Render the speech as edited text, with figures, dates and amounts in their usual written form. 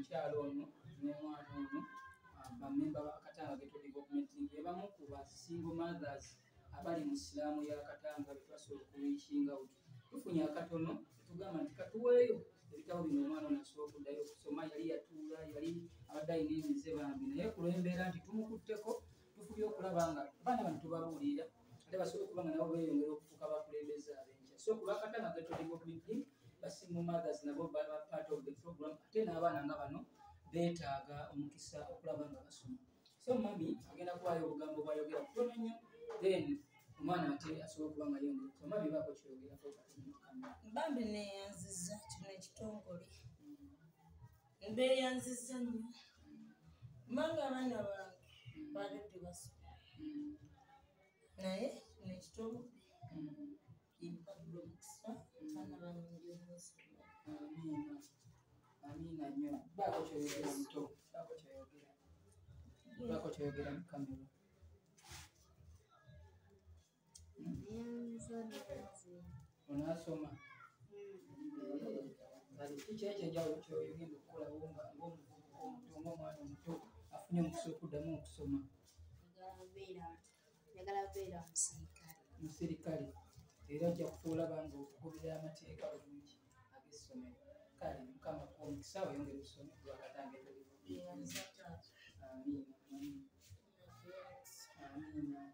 omukyalo ono n'omwana ono bamemba ba Katanga Ghetto Development League be bamu ku ba single mothers abali mu Islaamu ya Katanga be twasobola okuwiikinga tufunye akatono tugamba nti katuweeyo ebitabo bino omwana ono asobola okuddayo okusoma yali yatuula yali abadde alina emize bambi naye kulw'embeera nti tumukutteko tufubye okulaba nga baana bano tubabuulira ate basobola okuba nga nabo beeyongera okufuuka abakulembeze ab'enkya so ku Katanga Ghetto Development League ba single mothers nabo baba part of the program ate n'abaana nga bano beetaaga omukisa okulaba nga basoma so mami agenda kuwaayo obugambo bw'ayogera kutono nnyo then omwana ate asobola okuba nga yongera okusoma mami baako kyogerako bambi neeyanziza kino ekitongole mbeeyanziza nnyo kubanga abaana bange baledde basoma naye kino ekitongole kimpadde omukisa abaana bange ndyomwesoma. Amiina nnyo baako kyoyogera muto baako kyoyogera mu kamera onaasoma kiki ekyenjawulo kyoyogenda okukolawo ng'omwana omuto afunye omukisa okuddamu okusoma njagala kubeera musirikale era ojja kufuula banga okugoberera amateeka bulungi ag'essomero kale mukama ku omukisa oyongera okusoma lwa Katanga Ghetto Development. Amiina.